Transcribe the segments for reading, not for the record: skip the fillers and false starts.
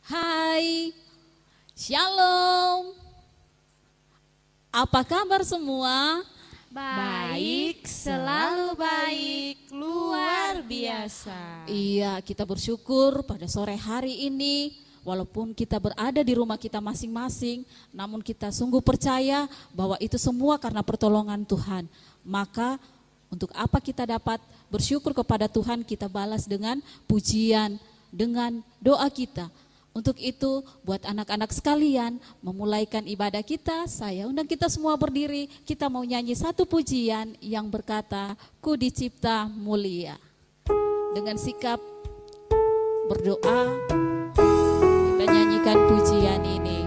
Hai, Shalom. Apa kabar semua? Baik, selalu baik, luar biasa. Iya, kita bersyukur pada sore hari ini, walaupun kita berada di rumah kita masing-masing, namun kita sungguh percaya bahwa itu semua karena pertolongan Tuhan. Maka untuk apa kita dapat bersyukur kepada Tuhan, kita balas dengan pujian, dengan doa kita. Untuk itu, buat anak-anak sekalian, memulaikan ibadah kita, saya undang kita semua berdiri, kita mau nyanyi satu pujian yang berkata, Ku dicipta mulia. Dengan sikap berdoa, kita nyanyikan pujian ini.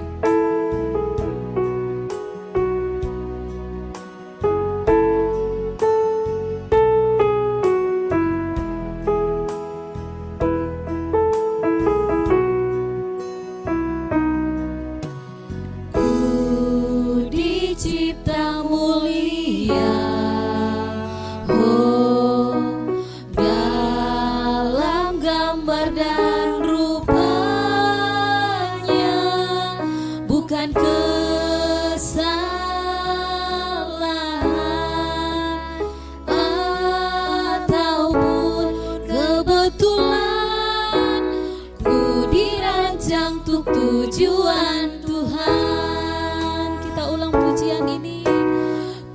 Tujuan Tuhan, kita ulang pujian ini.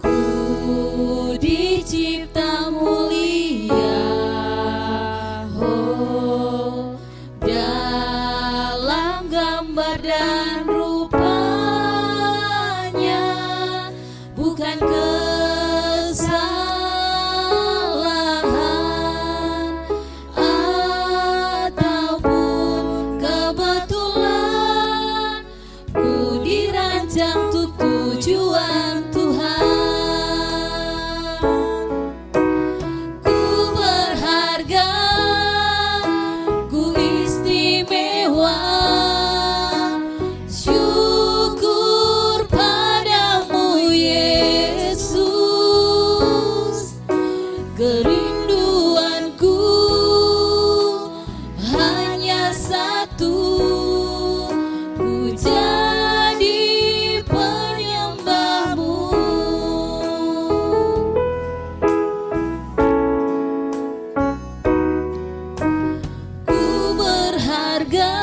Ku dicipta mulia, oh, dalam gambar dan rupanya, bukan kesalahan ataupun kebetulan. Ku dirancang untuk tujuan Tuhan. Ku berharga, ku istimewa. Syukur padamu Yesus. Kerinduanku hanya satu, ku jadi penyembahmu. Ku berharga,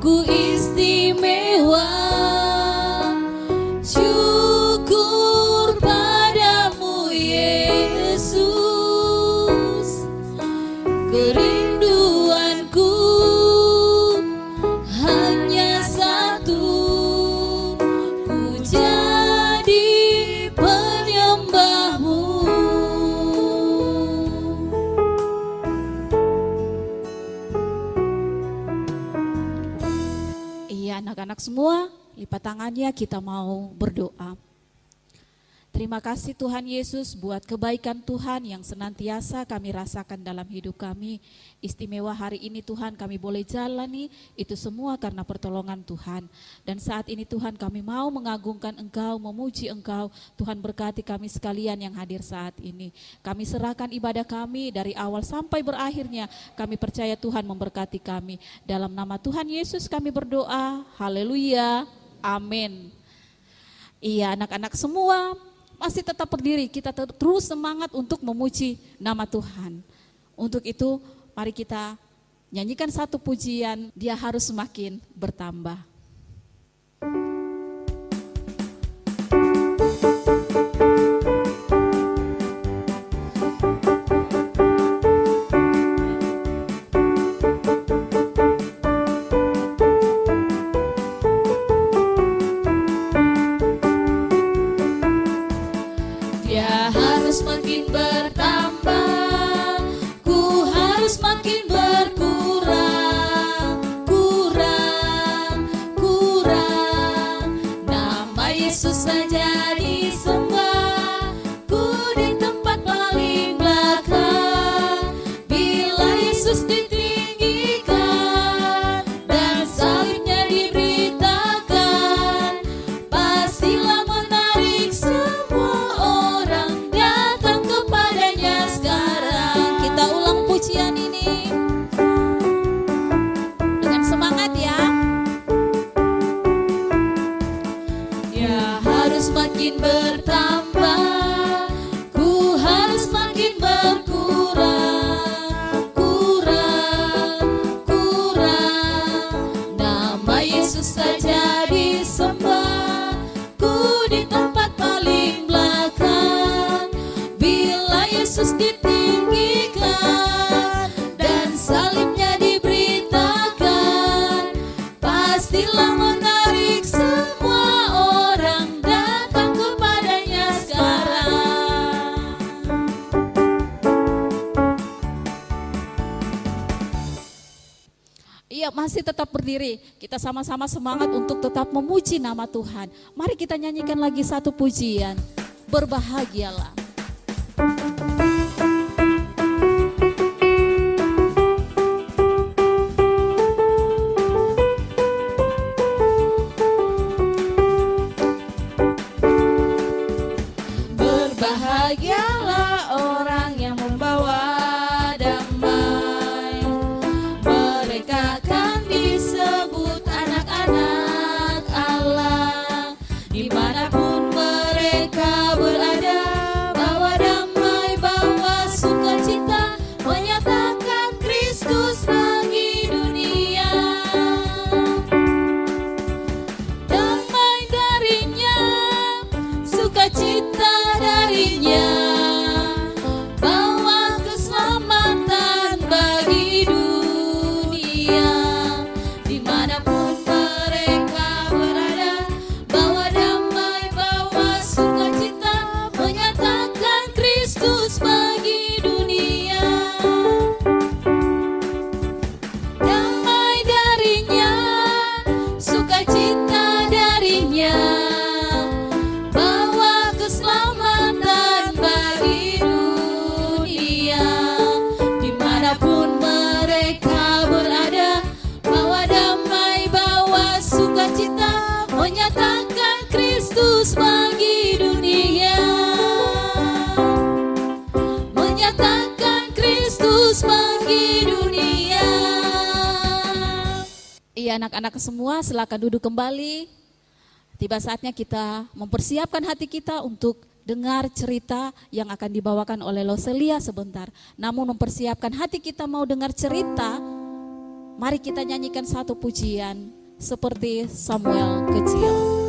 ku istimewa. Syukur padamu Yesus. Kerinduanku hanya satu, ku jadi penyembahmu. Iya, anak-anak semua, lipat tangannya, kita mau berdoa. Terima kasih Tuhan Yesus buat kebaikan Tuhan yang senantiasa kami rasakan dalam hidup kami. Istimewa hari ini Tuhan kami boleh jalani, itu semua karena pertolongan Tuhan. Dan saat ini Tuhan kami mau mengagungkan Engkau, memuji Engkau. Tuhan berkati kami sekalian yang hadir saat ini. Kami serahkan ibadah kami dari awal sampai berakhirnya. Kami percaya Tuhan memberkati kami. Dalam nama Tuhan Yesus kami berdoa. Haleluya. Amin. Iya, anak-anak semua masih tetap berdiri, kita terus semangat untuk memuji nama Tuhan. Untuk itu mari kita nyanyikan satu pujian, Dia harus semakin bertambah. Dia harus makin bertambah, ku harus makin berkurang, kurang. ditinggikan dan salibnya diberitakan, pastilah menarik semua orang datang kepadanya sekarang. Iya, masih tetap berdiri. Kita sama-sama semangat untuk tetap memuji nama Tuhan. Mari kita nyanyikan lagi satu pujian. Berbahagialah. Berbahagialah orang yang membawa damai. Mereka akan disebut anak-anak Allah. Dimanapun mereka berada, bawa damai, bawa sukacita, menyatakan Kristus bagi dunia. Damai darinya, sukacita darinya, bawa keselamatan bagi dunia. Dimanapun mereka berada, bawa damai, bawa sukacita, menyatakan Kristus bagi dunia. Damai darinya, sukacita darinya, bawa keselamatan bagi dunia. Dimanapun mereka berada, bawa damai, bawa sukacita, menyatakan Kristus bagi dunia. Menyatakan Kristus bagi dunia. Iya, anak-anak semua silakan duduk kembali. Tiba saatnya kita mempersiapkan hati kita untuk dengar cerita yang akan dibawakan oleh Loselia sebentar. Namun mempersiapkan hati kita mau dengar cerita, mari kita nyanyikan satu pujian seperti Samuel kecil.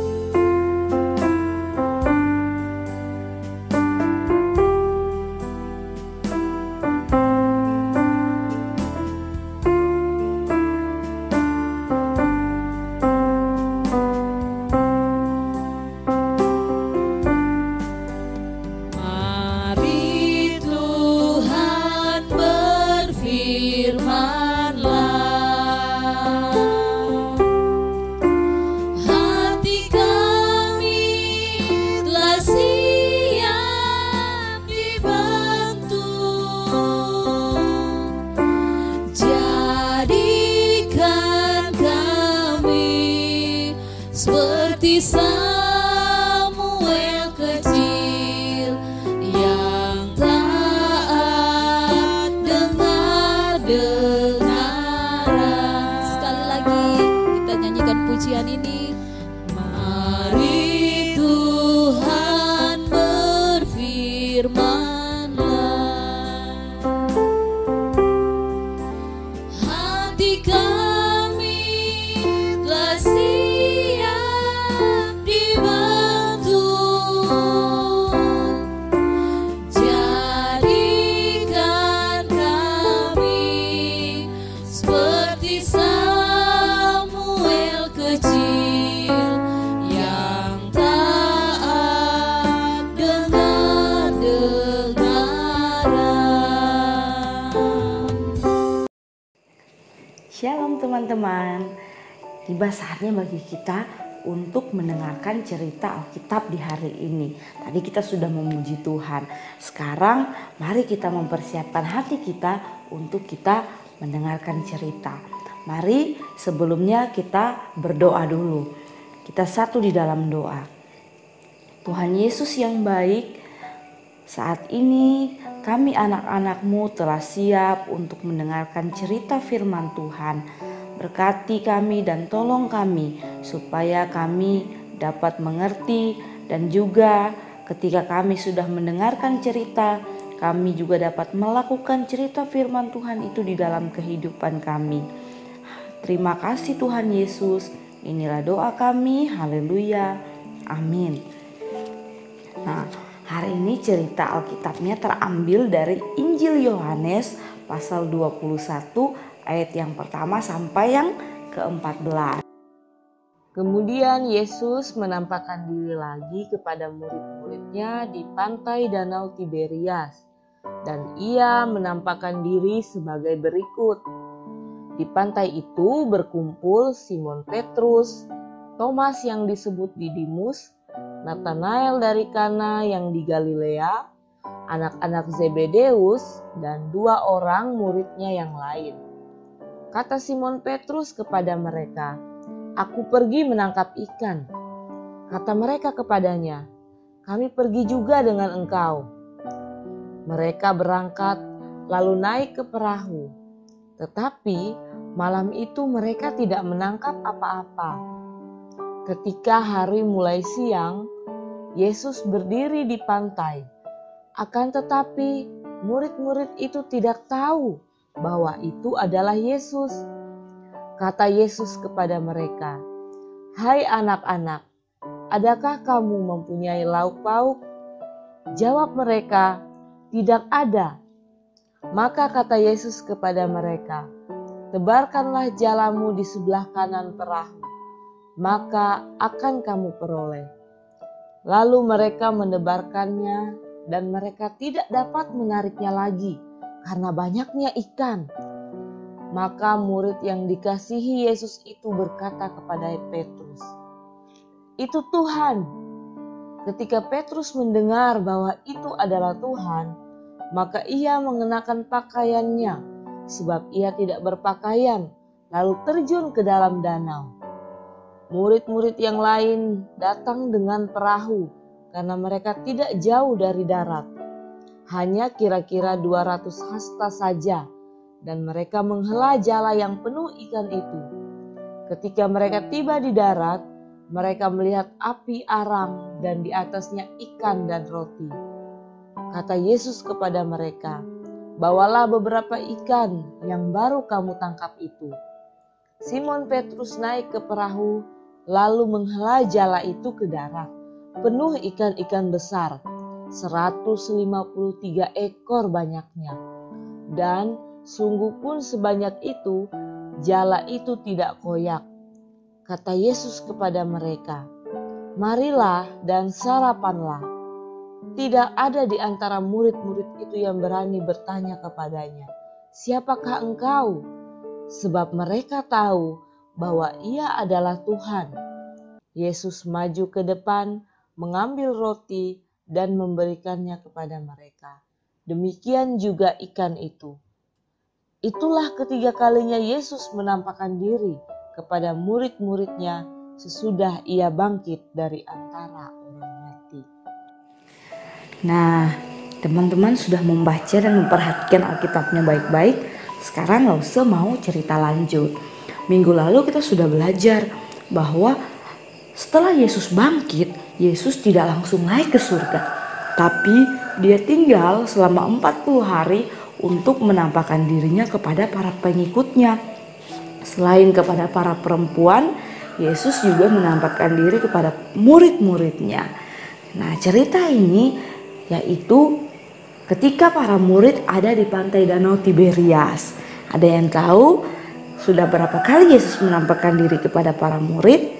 Mari Tuhan berfirman-Lah, hati kami telah siap dibentuk, jadikan kami seperti Samuel kecil yang taat dengar-dengaran. Sekali lagi kita nyanyikan pujian ini. Mari Tuhan berfirman-Lah, hati kami telah siap dibentuk, jadikan kami seperti Samuel kecil yang taat dengar-dengaran. Shalom teman-teman, tiba saatnya bagi kita untuk mendengarkan cerita Alkitab di hari ini. Tadi kita sudah memuji Tuhan, sekarang mari kita mempersiapkan hati kita untuk kita mendengarkan cerita. Mari sebelumnya kita berdoa dulu. Kita satu di dalam doa. Tuhan Yesus yang baik, saat ini kami anak-anak-Mu telah siap untuk mendengarkan cerita firman Tuhan. Berkati kami dan tolong kami supaya kami dapat mengerti, dan juga ketika kami sudah mendengarkan cerita, kami juga dapat melakukan cerita firman Tuhan itu di dalam kehidupan kami. Terima kasih Tuhan Yesus. Inilah doa kami. Haleluya. Amin. Nah, Hari ini cerita Alkitabnya terambil dari Injil Yohanes pasal 21 ayat yang pertama sampai yang ke-14. Kemudian Yesus menampakkan diri lagi kepada murid-muridnya di pantai Danau Tiberias, dan ia menampakkan diri sebagai berikut. Di pantai itu berkumpul Simon Petrus, Thomas yang disebut Didimus, Natanael dari Kana yang di Galilea, anak-anak Zebedeus, dan 2 orang muridnya yang lain. Kata Simon Petrus kepada mereka, "Aku pergi menangkap ikan." Kata mereka kepadanya, "Kami pergi juga dengan engkau." Mereka berangkat lalu naik ke perahu. Tetapi malam itu mereka tidak menangkap apa-apa. Ketika hari mulai siang, Yesus berdiri di pantai. Akan tetapi murid-murid itu tidak tahu bahwa itu adalah Yesus. Kata Yesus kepada mereka, "Hai anak-anak, adakah kamu mempunyai lauk pauk?" Jawab mereka, "Tidak ada." Maka kata Yesus kepada mereka, "Tebarkanlah jalamu di sebelah kanan perahu, maka akan kamu peroleh." Lalu mereka menebarkannya dan mereka tidak dapat menariknya lagi karena banyaknya ikan. Maka murid yang dikasihi Yesus itu berkata kepada Petrus, "Itu Tuhan." Ketika Petrus mendengar bahwa itu adalah Tuhan, maka ia mengenakan pakaiannya, sebab ia tidak berpakaian, lalu terjun ke dalam danau. Murid-murid yang lain datang dengan perahu, karena mereka tidak jauh dari darat, hanya kira-kira 200 hasta saja, dan mereka menghela jala yang penuh ikan itu. Ketika mereka tiba di darat, mereka melihat api arang dan di atasnya ikan dan roti. Kata Yesus kepada mereka, "Bawalah beberapa ikan yang baru kamu tangkap itu." Simon Petrus naik ke perahu, lalu menghela jala itu ke darat, penuh ikan-ikan besar, 153 ekor banyaknya. Dan sungguh pun sebanyak itu, jala itu tidak koyak. Kata Yesus kepada mereka, "Marilah dan sarapanlah." Tidak ada di antara murid-murid itu yang berani bertanya kepadanya, "Siapakah engkau?" Sebab mereka tahu bahwa ia adalah Tuhan. Yesus maju ke depan, mengambil roti dan memberikannya kepada mereka. Demikian juga ikan itu. Itulah ketiga kalinya Yesus menampakkan diri kepada murid-muridnya sesudah ia bangkit dari antara orang mati. Nah, teman-teman sudah membaca dan memperhatikan Alkitabnya baik-baik. Sekarang gak usah mau cerita lanjut. Minggu lalu kita sudah belajar bahwa setelah Yesus bangkit, Yesus tidak langsung naik ke surga. Tapi dia tinggal selama 40 hari untuk menampakkan dirinya kepada para pengikutnya. Selain kepada para perempuan, Yesus juga menampakkan diri kepada murid-muridnya. Nah, cerita ini yaitu ketika para murid ada di pantai Danau Tiberias. Ada yang tahu sudah berapa kali Yesus menampakkan diri kepada para murid?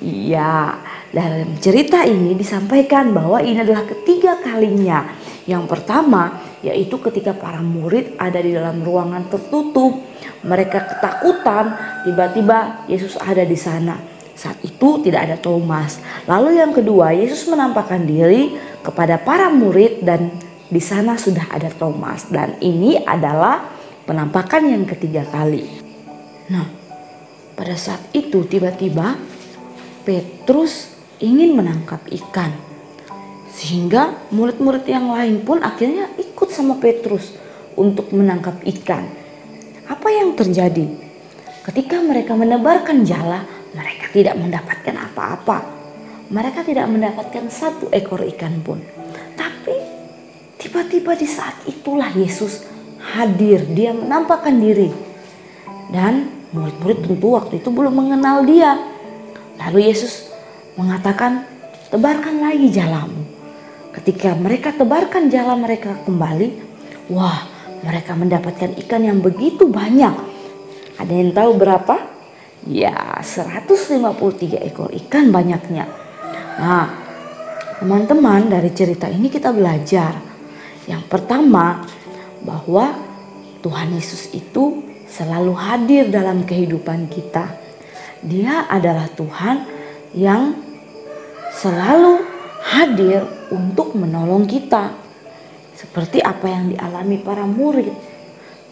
Ya, dalam cerita ini disampaikan bahwa ini adalah ketiga kalinya. Yang pertama yaitu ketika para murid ada di dalam ruangan tertutup. Mereka ketakutan, tiba-tiba Yesus ada di sana. Saat itu tidak ada Thomas. Lalu yang kedua, Yesus menampakkan diri kepada para murid dan di sana sudah ada Thomas. Dan ini adalah penampakan yang ketiga kali. Nah, pada saat itu tiba-tiba Petrus ingin menangkap ikan. Sehingga murid-murid yang lain pun akhirnya ikut sama Petrus untuk menangkap ikan. Apa yang terjadi? Ketika mereka menebarkan jala, mereka tidak mendapatkan apa-apa. Mereka tidak mendapatkan 1 ekor ikan pun. Tapi tiba-tiba di saat itulah Yesus hadir. Dia menampakkan diri. Dan murid-murid tentu waktu itu belum mengenal dia. Lalu Yesus mengatakan, tebarkan lagi jalamu. Ketika mereka tebarkan jala mereka kembali, wah, mereka mendapatkan ikan yang begitu banyak. Ada yang tahu berapa? Ya, 153 ekor ikan banyaknya. Nah, teman-teman, dari cerita ini kita belajar. Yang pertama, bahwa Tuhan Yesus itu selalu hadir dalam kehidupan kita. Dia adalah Tuhan yang selalu hadir untuk menolong kita. Seperti apa yang dialami para murid.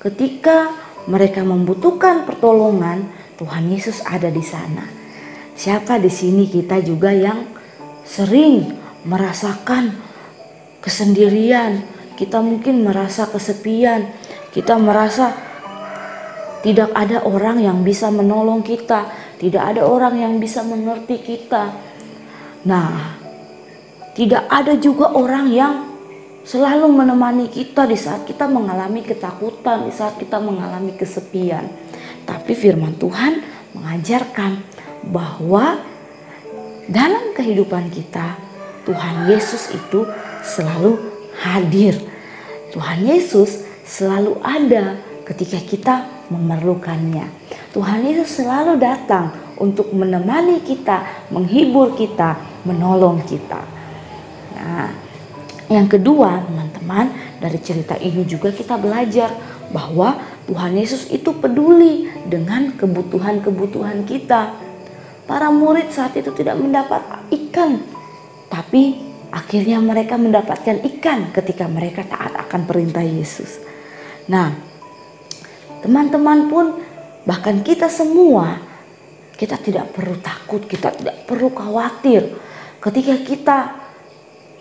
Ketika mereka membutuhkan pertolongan, Tuhan Yesus ada di sana. Siapa di sini kita juga yang sering merasakan kesendirian, kita mungkin merasa kesepian, kita merasa tidak ada orang yang bisa menolong kita, tidak ada orang yang bisa mengerti kita. Nah, tidak ada juga orang yang selalu menemani kita di saat kita mengalami ketakutan, di saat kita mengalami kesepian. Tapi firman Tuhan mengajarkan bahwa dalam kehidupan kita, Tuhan Yesus itu selalu hadir. Tuhan Yesus selalu ada ketika kita memerlukannya. Tuhan Yesus selalu datang untuk menemani kita, menghibur kita, menolong kita. Nah, yang kedua, teman-teman, dari cerita ini juga kita belajar bahwa Tuhan Yesus itu peduli dengan kebutuhan-kebutuhan kita. Para murid saat itu tidak mendapat ikan, tapi akhirnya mereka mendapatkan ikan ketika mereka taat akan perintah Yesus. Nah, teman-teman pun, bahkan kita semua, kita tidak perlu takut, kita tidak perlu khawatir. Ketika kita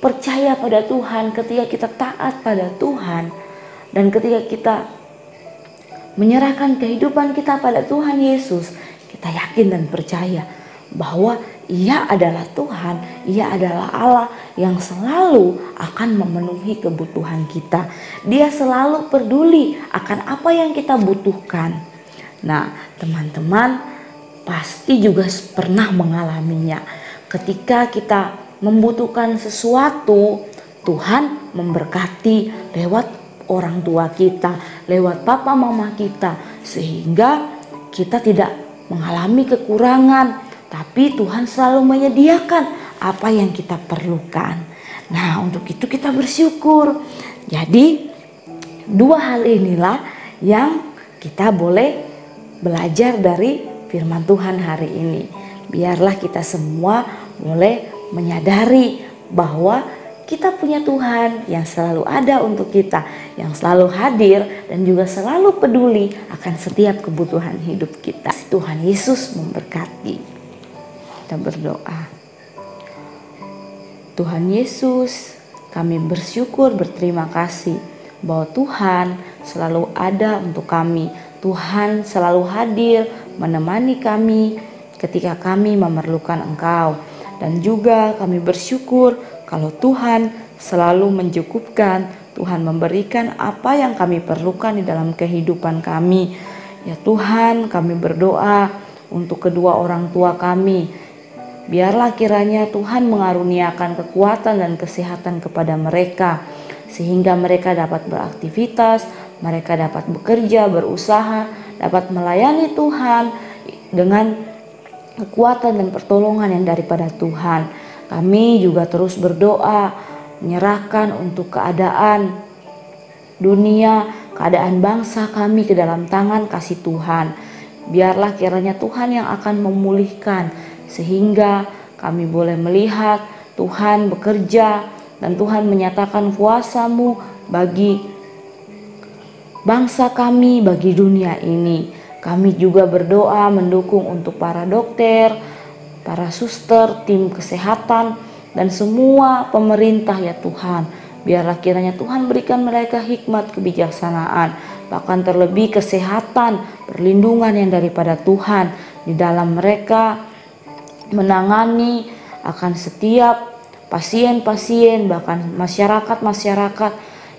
percaya pada Tuhan, ketika kita taat pada Tuhan, dan ketika kita menyerahkan kehidupan kita pada Tuhan Yesus, kita yakin dan percaya bahwa Ia adalah Tuhan, Ia adalah Allah yang selalu akan memenuhi kebutuhan kita. Dia selalu peduli akan apa yang kita butuhkan. Nah, teman-teman pasti juga pernah mengalaminya. Ketika kita membutuhkan sesuatu, Tuhan memberkati lewat orang tua kita, lewat papa mama kita, sehingga kita tidak mengalami kekurangan, tapi Tuhan selalu menyediakan apa yang kita perlukan. Nah, untuk itu kita bersyukur. Jadi, dua hal inilah yang kita boleh belajar dari firman Tuhan hari ini. Biarlah kita semua boleh menyadari bahwa kita punya Tuhan yang selalu ada untuk kita, yang selalu hadir dan juga selalu peduli akan setiap kebutuhan hidup kita. Tuhan Yesus memberkati. Kita berdoa. Tuhan Yesus, kami bersyukur, berterima kasih bahwa Tuhan selalu ada untuk kami. Tuhan selalu hadir menemani kami ketika kami memerlukan Engkau. Dan juga kami bersyukur kalau Tuhan selalu mencukupkan, Tuhan memberikan apa yang kami perlukan di dalam kehidupan kami. Ya Tuhan, kami berdoa untuk kedua orang tua kami. Biarlah kiranya Tuhan mengaruniakan kekuatan dan kesehatan kepada mereka, sehingga mereka dapat beraktivitas, mereka dapat bekerja, berusaha, dapat melayani Tuhan dengan kekuatan dan pertolongan yang daripada Tuhan. Kami juga terus berdoa, menyerahkan untuk keadaan dunia, keadaan bangsa kami ke dalam tangan kasih Tuhan. Biarlah kiranya Tuhan yang akan memulihkan, sehingga kami boleh melihat Tuhan bekerja dan Tuhan menyatakan kuasa-Mu bagi bangsa kami, bagi dunia ini. Kami juga berdoa mendukung untuk para dokter, para suster, tim kesehatan, dan semua pemerintah ya Tuhan. Biarlah kiranya Tuhan berikan mereka hikmat kebijaksanaan, bahkan terlebih kesehatan, perlindungan yang daripada Tuhan di dalam mereka menangani akan setiap pasien-pasien, bahkan masyarakat-masyarakat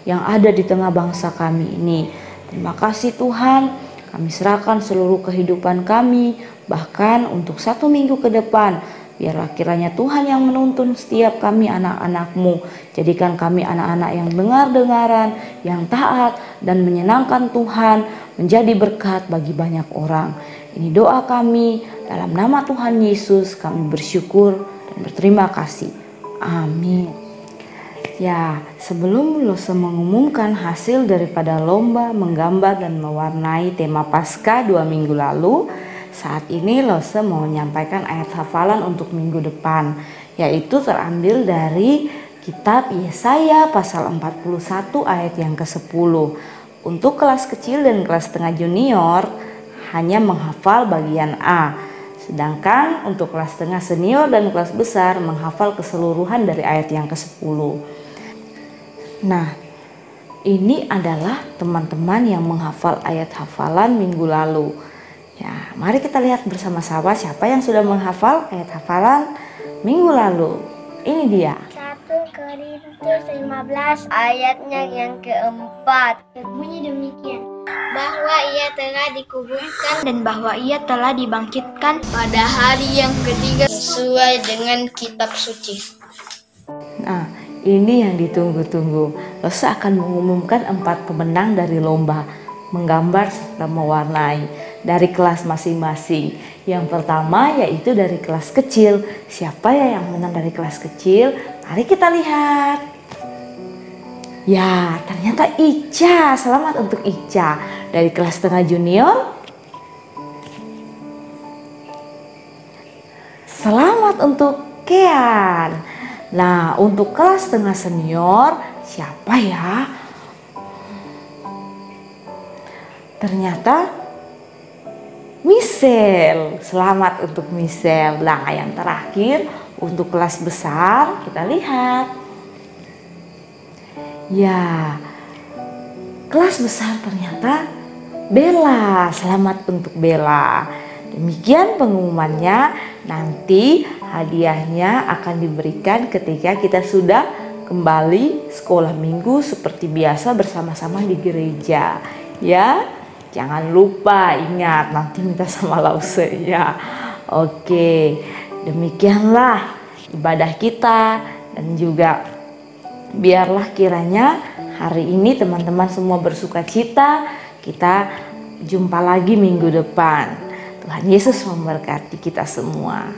yang ada di tengah bangsa kami ini. Terima kasih Tuhan. Kami serahkan seluruh kehidupan kami, bahkan untuk 1 minggu ke depan. Biarlah kiranya Tuhan yang menuntun setiap kami anak-anak-Mu. Jadikan kami anak-anak yang dengar-dengaran, yang taat dan menyenangkan Tuhan, menjadi berkat bagi banyak orang. Ini doa kami, dalam nama Tuhan Yesus kami bersyukur dan berterima kasih. Amin. Ya, sebelum Lose mengumumkan hasil daripada lomba menggambar dan mewarnai tema Paskah 2 minggu lalu, saat ini Lose mau menyampaikan ayat hafalan untuk minggu depan, yaitu terambil dari kitab Yesaya pasal 41 ayat yang ke-10. Untuk kelas kecil dan kelas setengah junior hanya menghafal bagian A, sedangkan untuk kelas setengah senior dan kelas besar menghafal keseluruhan dari ayat yang ke-10. Nah, ini adalah teman-teman yang menghafal ayat hafalan minggu lalu. Ya, mari kita lihat bersama-sama siapa yang sudah menghafal ayat hafalan minggu lalu. Ini dia. 1 Korintus 15 ayatnya yang keempat. Berbunyi demikian. Bahwa ia telah dikuburkan dan bahwa ia telah dibangkitkan pada hari yang ketiga sesuai dengan kitab suci. Nah, ini yang ditunggu-tunggu. Lose akan mengumumkan 4 pemenang dari lomba menggambar serta mewarnai dari kelas masing-masing. Yang pertama yaitu dari kelas kecil. Siapa ya yang menang dari kelas kecil? Mari kita lihat. Ya, ternyata Ica. Selamat untuk Ica. Dari kelas setengah junior. Selamat untuk Kean. Nah, untuk kelas setengah senior, siapa ya? Ternyata Michelle. Selamat untuk Michelle. Nah, yang terakhir untuk kelas besar, kita lihat. Ya, kelas besar ternyata Bella. Selamat untuk Bella. Demikian pengumumannya. Nanti hadiahnya akan diberikan ketika kita sudah kembali sekolah minggu seperti biasa bersama-sama di gereja. Ya, jangan lupa ingat nanti minta sama Lause ya. Oke, demikianlah ibadah kita dan juga biarlah kiranya hari ini teman-teman semua bersuka cita. Kita jumpa lagi minggu depan. Tuhan Yesus memberkati kita semua.